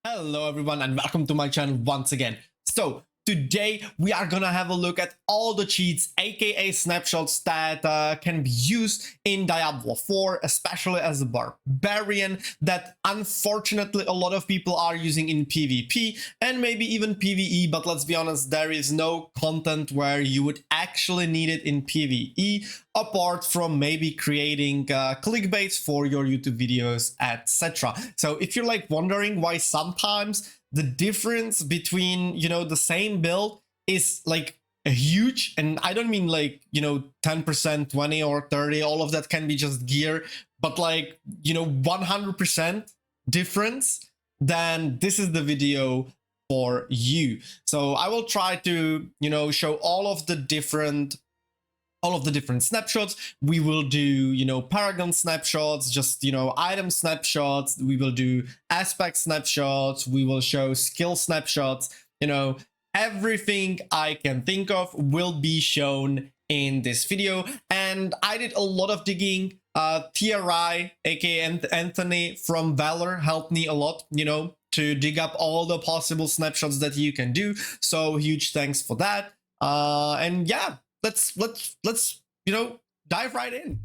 Hello everyone and welcome to my channel once again. So today we are gonna have a look at all the cheats, aka snapshots that can be used in Diablo 4, especially as a barbarian, that unfortunately a lot of people are using in PvP and maybe even PvE, but let's be honest, there is no content where you would actually need it in PvE apart from maybe creating clickbaits for your YouTube videos, etc. So if you're like wondering why sometimes the difference between, the same build is like huge, and I don't mean like, 10%, 20 or 30, all of that can be just gear, but like, 100% difference, then this is the video for you. So I will try to, show all of the different snapshots. We will do, Pargon snapshots, just, item snapshots. We will do aspect snapshots. We will show skill snapshots. Everything I can think of will be shown in this video. And I did a lot of digging. TRI, aka Anthony from Valor, helped me a lot, to dig up all the possible snapshots that you can do. So huge thanks for that. And yeah, let's dive right in.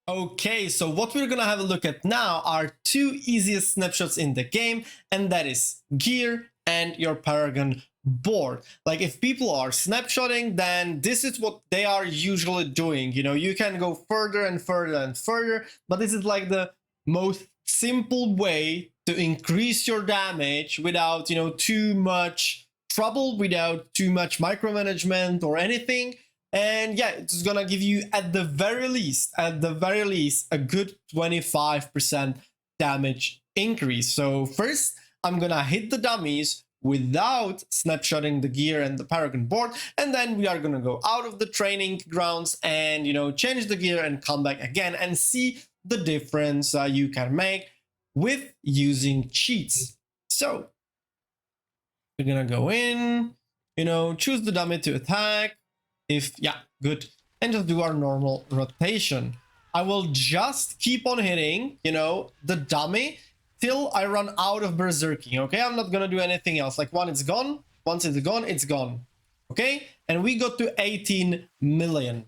Okay, so what we're gonna have a look at now are two easiest snapshots in the game, and that is gear and your Pargon board. Like if people are snapshotting, then this is what they are usually doing. You can go further and further and further, but this is like the most simple way to increase your damage without, too much trouble, without too much micromanagement or anything. And yeah, it's gonna give you at the very least, a good 25% damage increase. So first, I'm gonna hit the dummies without snapshotting the gear and the Pargon board, and then we are gonna go out of the training grounds and change the gear and come back again and see the difference you can make with using cheats. So we're gonna go in, choose the dummy to attack. Good. And just do our normal rotation. I will just keep on hitting, the dummy till I run out of berserking, okay? I'm not gonna do anything else. Like once it's gone, it's gone, okay? And we got to 18 million.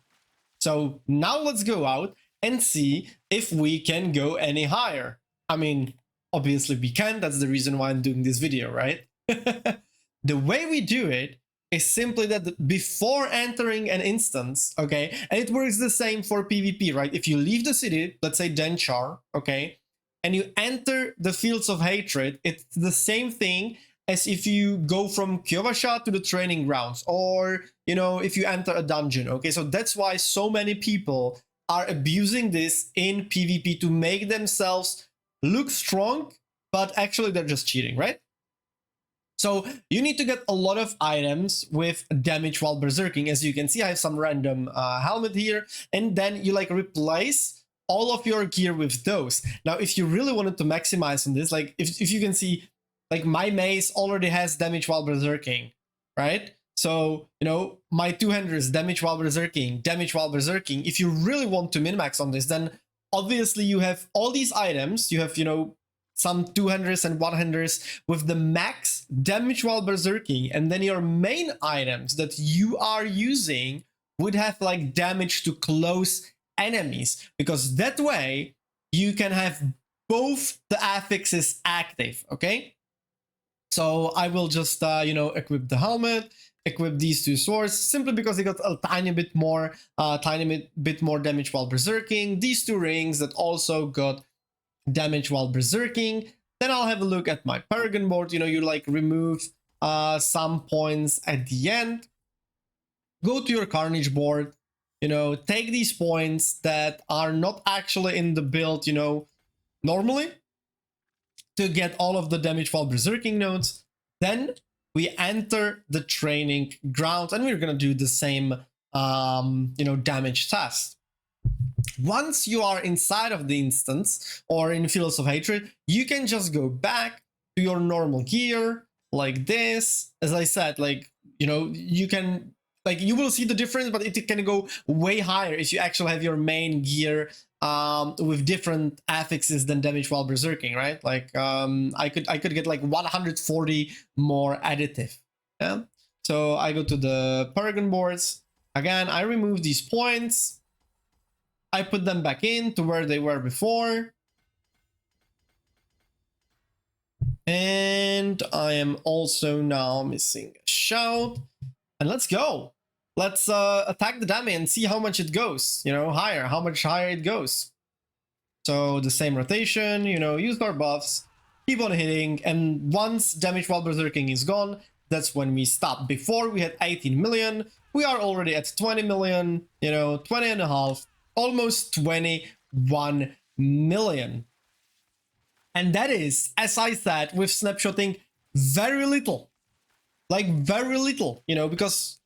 So now let's go out and see if we can go any higher. I mean, obviously we can. That's the reason why I'm doing this video, right? The way we do it is simply that before entering an instance, okay, and it works the same for PvP, right? If you leave the city, let's say Denchar, okay, and you enter the Fields of Hatred, it's the same thing as if you go from Kyovasha to the training grounds, or, if you enter a dungeon, okay? So that's why so many people are abusing this in PvP to make themselves look strong, but actually they're just cheating, right? So you need to get a lot of items with damage while berserking. As you can see, I have some random helmet here, and then you like replace all of your gear with those. Now, if you really wanted to maximize on this, like if you can see, like my mace already has damage while berserking, right? So, my two-handers damage while berserking. If you really want to min-max on this, then obviously you have all these items. You have, some two-handers and one-handers with the max damage while berserking, and then your main items that you are using would have like damage to close enemies, because that way you can have both the affixes active, okay? So I will just, equip the helmet, equip these two swords, simply because they got a tiny bit more damage while berserking. These two rings that also got damage while berserking. Then I'll have a look at my Pargon board. You like remove some points at the end. Go to your Carnage board. Take these points that are not actually in the build, normally, to get all of the damage while berserking nodes. Then we enter the training ground, and we're gonna do the same, damage test. Once you are inside of the instance or in Fields of Hatred, you can just go back to your normal gear like this. As I said, like, you can, like, you will see the difference, but it can go way higher if you actually have your main gear with different affixes than damage while berserking, right? Like I could get like 140 more additive. Yeah. So I go to the Pargon boards. Again, I remove these points. I put them back in to where they were before. And I am also now missing a shout. And let's go. Let's attack the dummy and see how much it goes. You know, higher, how much higher it goes. So the same rotation, you know, use our buffs, keep on hitting, and once damage while berserking is gone, that's when we stop. Before we had 18 million, we are already at 20 million, you know, 20 and a half, almost 21 million. And that is, as I said, with snapshotting, very little. Like, very little, you know, because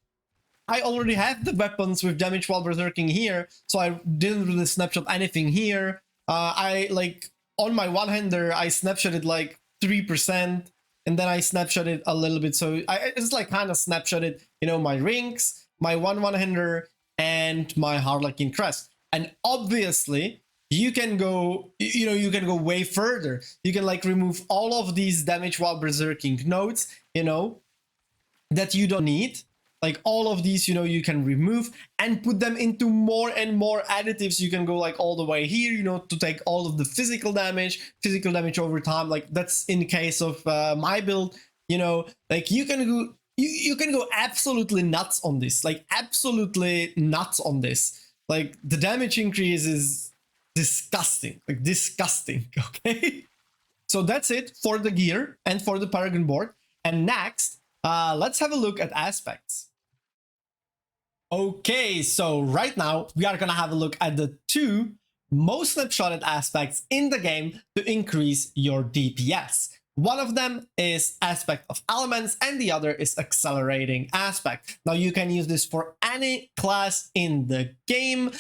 I already have the weapons with damage while berserking here, so I didn't really snapshot anything here. I, like, on my one-hander, I snapshotted, like, 3%, and then I snapshotted a little bit, so I just, like, kind of snapshotted, you know, my rings, my one-hander, and my Harlequin crest. And obviously, you can go, you know, you can go way further. You can, like, remove all of these damage while berserking nodes, you know, that you don't need. Like all of these, you know, you can remove and put them into more and more additives. You can go like all the way here, you know, to take all of the physical damage over time. Like that's in case of my build, you know, like you can go, you can go absolutely nuts on this, like absolutely nuts on this. Like the damage increase is disgusting, like disgusting. Okay. So that's it for the gear and for the Pargon board. And next, let's have a look at aspects. Okay, so right now we are gonna have a look at the two most snapshotted aspects in the game to increase your DPS. One of them is aspect of elements and the other is accelerating aspect. Now you can use this for any class in the game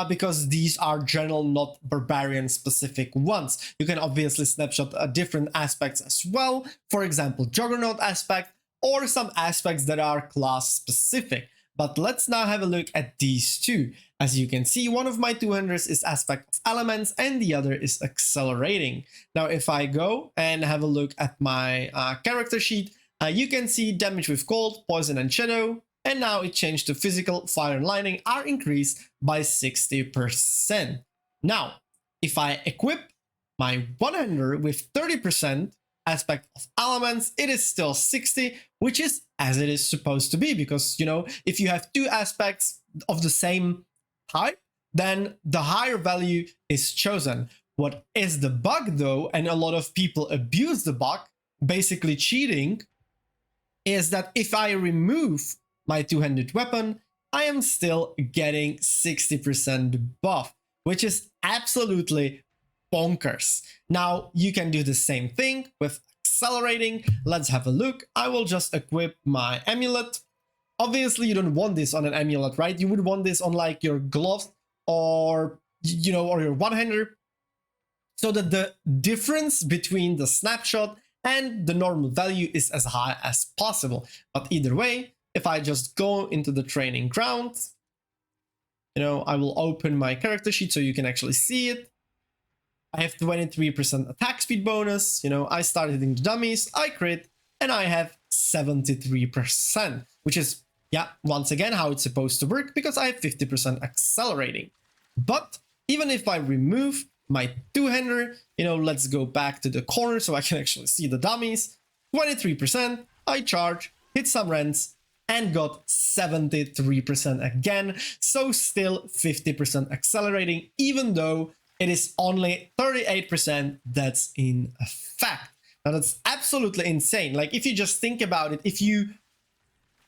because these are general, not barbarian specific ones. You can obviously snapshot different aspects as well. For example, Juggernaut aspect or some aspects that are class specific. But let's now have a look at these two. As you can see, one of my two-handers is aspect of elements and the other is accelerating. Now, if I go and have a look at my character sheet, you can see damage with cold, poison and shadow. And now it changed to physical, fire and lightning are increased by 60%. Now, if I equip my one-hander with 30%, aspect of elements, it is still 60, which is as it is supposed to be, because, you know, if you have two aspects of the same type, then the higher value is chosen. What is the bug though, and a lot of people abuse the bug, basically cheating, is that if I remove my two-handed weapon, I am still getting 60% buff, which is absolutely bonkers. Now you can do the same thing with accelerating. Let's have a look. I will just equip my amulet. Obviously you don't want this on an amulet, right? You would want this on like your glove or, you know, or your one-hander, so that the difference between the snapshot and the normal value is as high as possible. But either way, if I just go into the training ground, you know, I will open my character sheet so you can actually see it. I have 23% attack speed bonus, you know, I started hitting the dummies, I crit, and I have 73%, which is, yeah, once again, how it's supposed to work, because I have 50% accelerating. But even if I remove my two-hander, you know, let's go back to the corner so I can actually see the dummies, 23%, I charge, hit some rents, and got 73% again, so still 50% accelerating, even though it is only 38% that's in effect. Now that's absolutely insane. Like if you just think about it, if you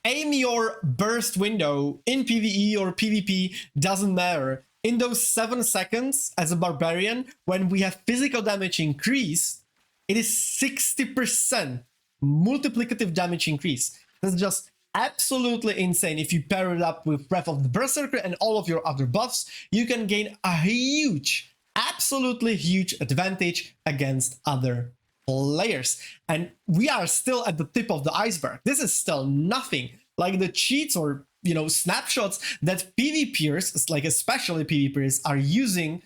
aim your burst window in PvE or PvP, doesn't matter, in those 7 seconds as a barbarian, when we have physical damage increase, it is 60% multiplicative damage increase. That's just absolutely insane. If you pair it up with Breath of the Berserker and all of your other buffs, you can gain a huge, absolutely huge advantage against other players. And we are still at the tip of the iceberg. This is still nothing. Like the cheats or, you know, snapshots that PvPers, like especially PvPers, are using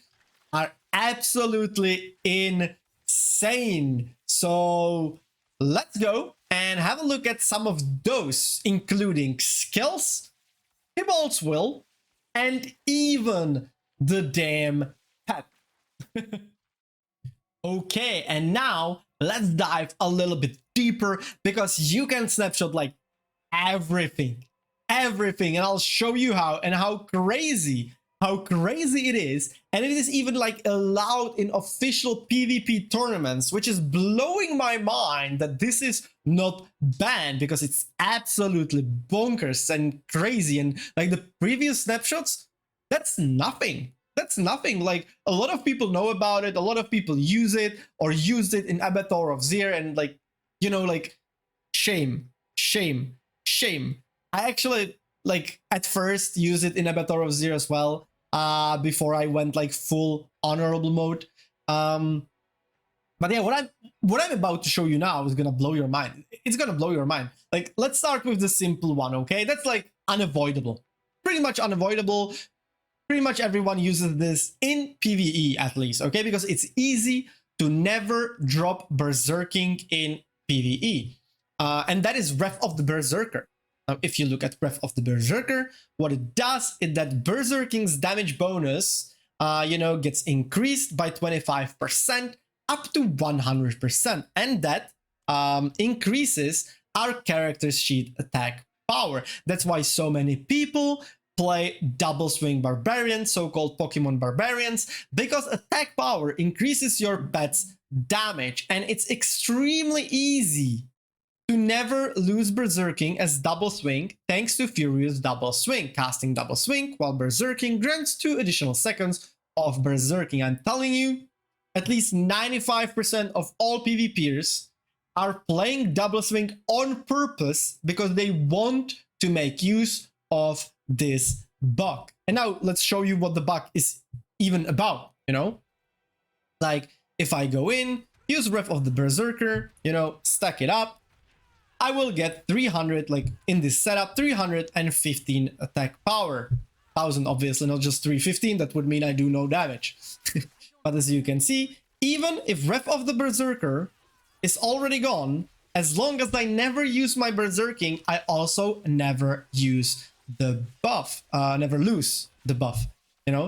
absolutely insane. So let's go and have a look at some of those, including skills, Tibault's will, and even the damn pet. Okay, and now let's dive a little bit deeper because you can snapshot like everything, and I'll show you how and how crazy it is. And it is even like allowed in official PvP tournaments, which is blowing my mind that this is not banned because it's absolutely bonkers and crazy. And like the previous snapshots, that's nothing. That's nothing. Like a lot of people know about it, a lot of people use it or used it in Avatar of Zir, and like, you know, like shame. I actually like at first use it in Avatar of Zir as well, before I went like full honorable mode. But yeah, what I'm about to show you now is gonna blow your mind. It's gonna blow your mind. Like, let's start with the simple one, okay? That's like unavoidable. Pretty much unavoidable. Pretty much everyone uses this in PvE at least, okay? Because it's easy to never drop Berserking in PvE. And that is Wrath of the Berserker. Now, if you look at Wrath of the Berserker, what it does is that Berserking's damage bonus, gets increased by 25% up to 100%. And that increases our character's sheet attack power. That's why so many people play double swing barbarians, so-called Pokemon barbarians, because attack power increases your pet's damage, and it's extremely easy to never lose Berserking as double swing thanks to Furious double swing. Casting double swing while Berserking grants 2 additional seconds of Berserking. I'm telling you, at least 95% of all PvPers are playing double swing on purpose because they want to make use of this bug. And now let's show you what the bug is even about, like if I go in, use Wrath of the Berserker, stack it up, I will get 300, like in this setup, 315 attack power. 1000 obviously, not just 315, that would mean I do no damage. But as you can see, even if Wrath of the Berserker is already gone, as long as I never use my Berserking, I also never use the buff, never lose the buff,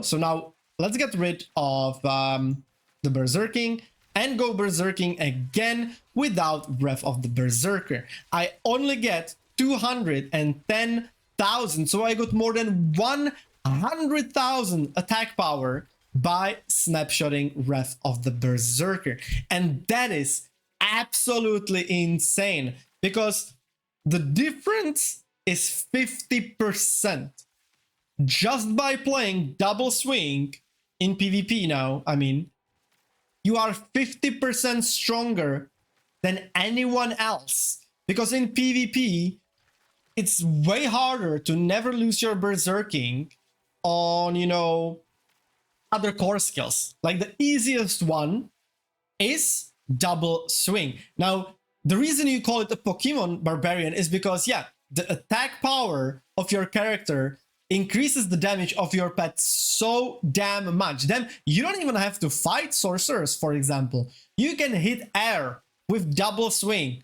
So now let's get rid of the Berserking and go Berserking again without Wrath of the Berserker. I only get 210,000, so I got more than 100,000 attack power by snapshotting Wrath of the Berserker. And that is absolutely insane because the difference is 50% just by playing double swing in PvP now. I mean, you are 50% stronger than anyone else because in PvP, it's way harder to never lose your Berserking on, other core skills. Like the easiest one is double swing. Now, the reason you call it a Pokemon barbarian is because, yeah, the attack power of your character increases the damage of your pet so damn much. Then you don't even have to fight sorcerers, for example. You can hit air with double swing,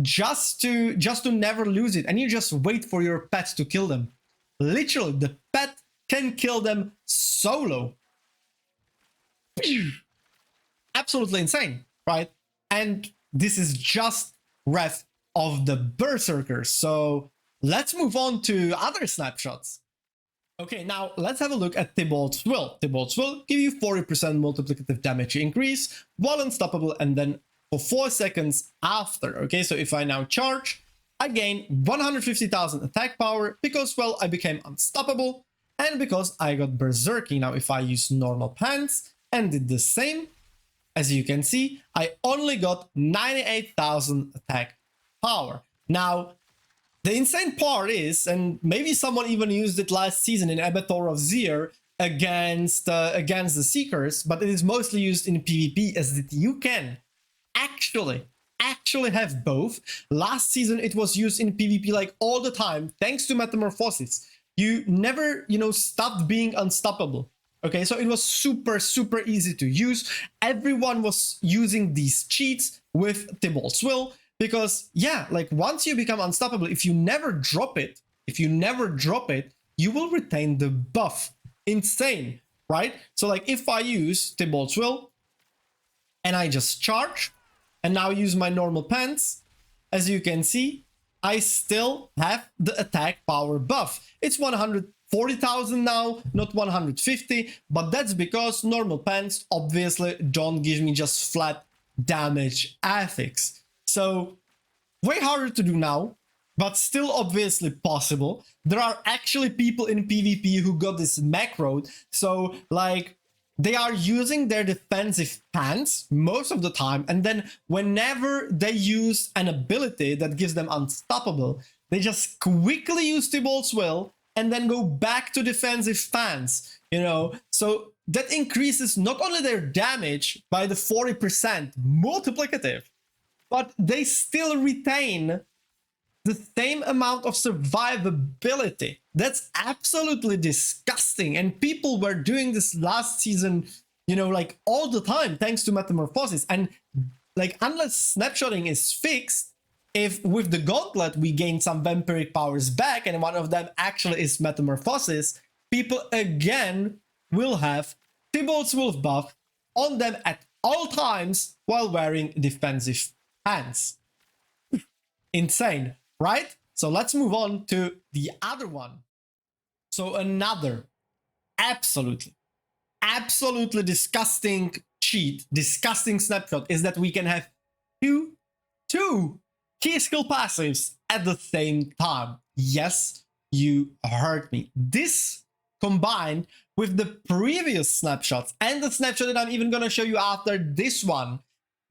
just to never lose it, and you just wait for your pet to kill them. Literally, the pet can kill them solo. Absolutely insane, right? And this is just Wrath of the Berserker. So let's move on to other snapshots. Okay, now let's have a look at Tibault's Will. Tibault's Will give you 40% multiplicative damage increase while unstoppable, and then for 4 seconds after. Okay, so if I now charge, I gain 150,000 attack power because, well, I became unstoppable and because I got Berserking. Now, if I use normal pants and did the same, as you can see, I only got 98,000 attack power. Now, the insane part is, and maybe someone even used it last season in Avatar of Zir against the Seekers, but it is mostly used in PvP, as that you can actually have both. Last season it was used in PvP like all the time, thanks to Metamorphosis. You never, stopped being unstoppable. Okay, so it was super easy to use. Everyone was using these cheats with Tibault's Will because, yeah, like once you become unstoppable, if you never drop it, you will retain the buff. Insane, right? So like if I use Tibault's Will and I just charge and now use my normal pants, as you can see, I still have the attack power buff. It's 140,000 now, not 150, but that's because normal pants obviously don't give me just flat damage affix. So way harder to do now, but still obviously possible. There are actually people in PvP who got this macroed, so like they are using their defensive pants most of the time, and then whenever they use an ability that gives them unstoppable, they just quickly use Tibault's Will and then go back to defensive pants, you know? So that increases not only their damage by the 40% multiplicative, but they still retain the same amount of survivability. That's absolutely disgusting. And people were doing this last season, you know, like all the time, thanks to Metamorphosis. And like, unless snapshotting is fixed, if with the Gauntlet we gain some vampiric powers back, and one of them actually is Metamorphosis, people again will have Tibault's Wolf buff on them at all times while wearing defensive pants. Insane, right? So let's move on to the other one. So another absolutely disgusting cheat, disgusting snapshot is that we can have two key skill passives at the same time. Yes, you heard me. This combined with the previous snapshots and the snapshot that I'm even gonna show you after this one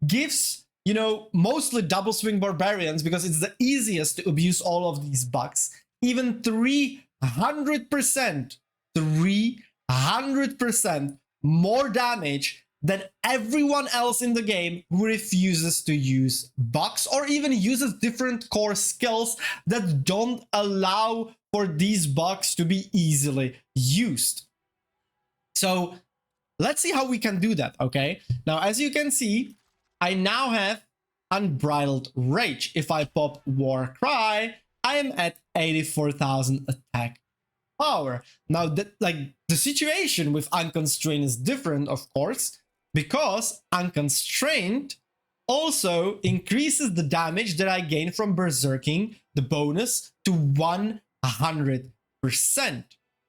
gives, you know, mostly double swing barbarians, because it's the easiest to abuse all of these bugs, even 300% more damage than everyone else in the game who refuses to use bugs or even uses different core skills that don't allow for these bugs to be easily used. So let's see how we can do that, okay? Now, as you can see, I now have Unbridled Rage. If I pop War Cry, I am at 84,000 attack power. Now, the situation with Unconstrained is different, of course, because Unconstrained also increases the damage that I gain from berserking, the bonus, to 100%.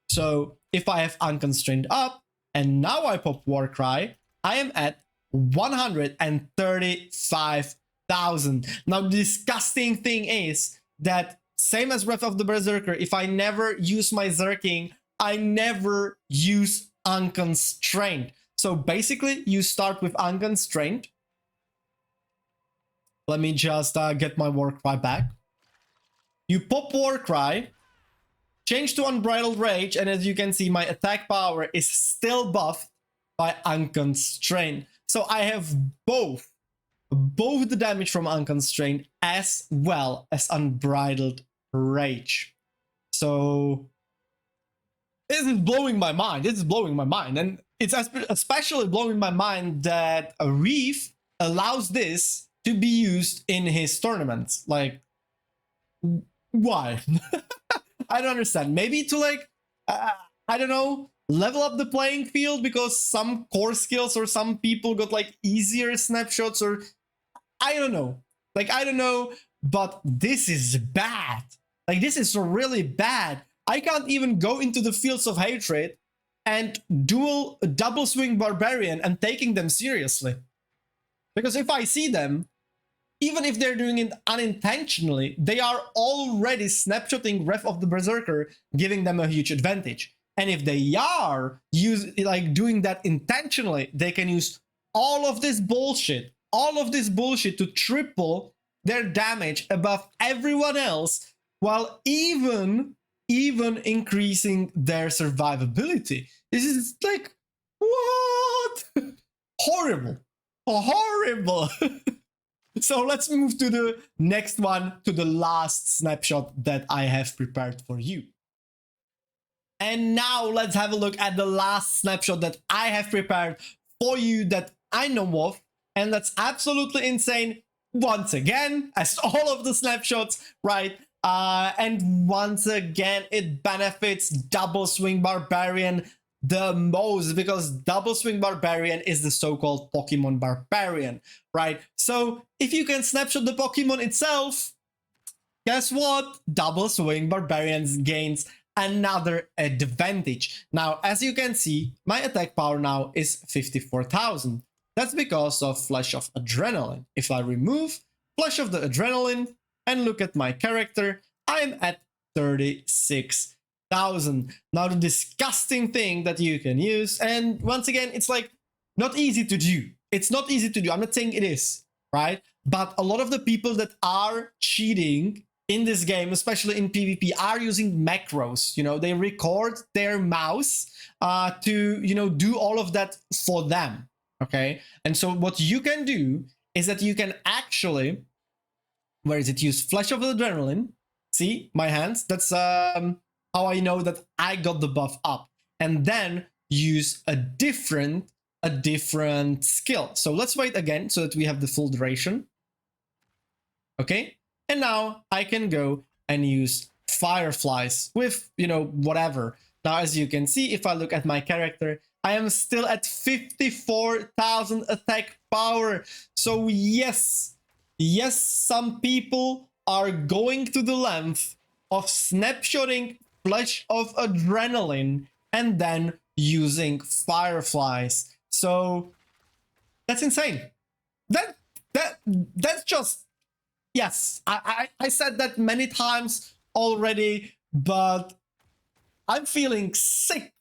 So if I have Unconstrained up and now I pop War Cry, I am at 135,000. Now, the disgusting thing is that same as Wrath of the Berserker, if I never use my Zerking, I never use Unconstrained. So basically, you start with Unconstrained. Let me just get my War Cry back. You pop War Cry, change to Unbridled Rage, and as you can see, my attack power is still buffed by Unconstrained. So I have both the damage from Unconstrained as well as Unbridled Rage. So this is blowing my mind. And it's especially blowing my mind that a Reef allows this to be used in his tournaments. Like, why? I don't understand. Maybe to like, I don't know, level up the playing field because some core skills or some people got like easier snapshots, or I don't know. Like, I don't know, but this is bad. Like, this is really bad. I can't even go into the Fields of Hatred and double swing barbarian and taking them seriously. Because if I see them, even if they're doing it unintentionally, they are already snapshotting Wrath of the Berserker, giving them a huge advantage. And if they are doing that intentionally, they can use all of this bullshit to triple their damage above everyone else, while even increasing their survivability. This is like, what? Horrible. So let's move to the next one, to the last snapshot that I have prepared for you. And now let's have a look at the last snapshot that I have prepared for you that I know of. And that's absolutely insane. Once again, as all of the snapshots, right? And once again, it benefits Double Swing Barbarian the most, because Double Swing Barbarian is the so-called Pokemon Barbarian, right? So if you can snapshot the Pokemon itself, guess what? Double Swing Barbarians gains another advantage. Now, as you can see, my attack power now is 54,000. That's because of Flash of Adrenaline. If I remove Flash of the Adrenaline and look at my character, I'm at 36,000. Now, the disgusting thing that you can use, and once again, it's like not easy to do. It's not easy to do. I'm not saying it is, right? But a lot of the people that are cheating in this game, especially in PvP, are using macros. You know, they record their mouse to, you know, do all of that for them. Okay, and so what you can do is that you can actually, where is it, use Flash of Adrenaline. See my hands, that's how I know that I got the buff up, and then use a different skill. So let's wait again so that we have the full duration. Okay, and now I can go and use Fireflies with, you know, whatever. Now, as you can see, if I look at my character, I am still at 54,000 attack power. So yes, some people are going to the length of snapshotting Flash of Adrenaline and then using Fireflies. So that's insane. That's just, yes, I said that many times already, but I'm feeling sick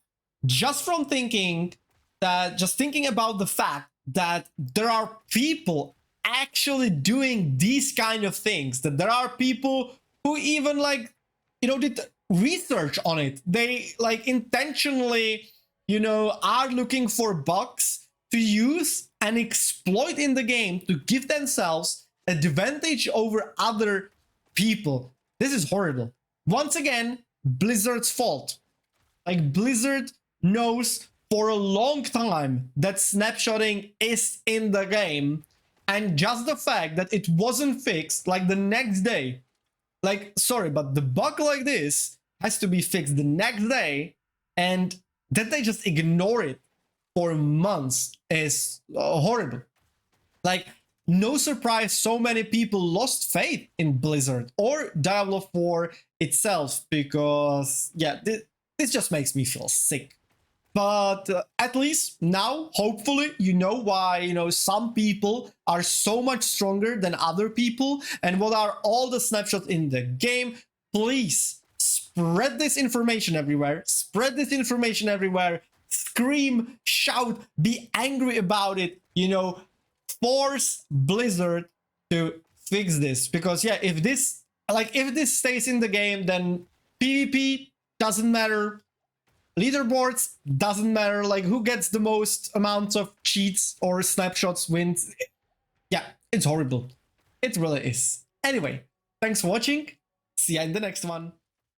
just from thinking about the fact that there are people actually doing these kind of things, that there are people who even, like, you know, did research on it. They like intentionally, you know, are looking for bugs to use and exploit in the game to give themselves advantage over other people. This is horrible. Once again, Blizzard's fault. Like, Blizzard knows for a long time that snapshotting is in the game, and just the fact that it wasn't fixed like the next day, like, sorry, but the bug like this has to be fixed the next day, and that they just ignore it for months is horrible. Like, no surprise so many people lost faith in Blizzard or Diablo 4 itself, because yeah, this just makes me feel sick. But at least now, hopefully, you know why, you know, some people are so much stronger than other people and what are all the snapshots in the game. Please spread this information everywhere. Spread this information everywhere. Scream, shout, be angry about it. You know, force Blizzard to fix this, because yeah, if this stays in the game, then PvP doesn't matter. Leaderboards doesn't matter, like who gets the most amounts of cheats or snapshots wins. Yeah, it's horrible. It really is. Anyway, thanks for watching. See ya in the next one.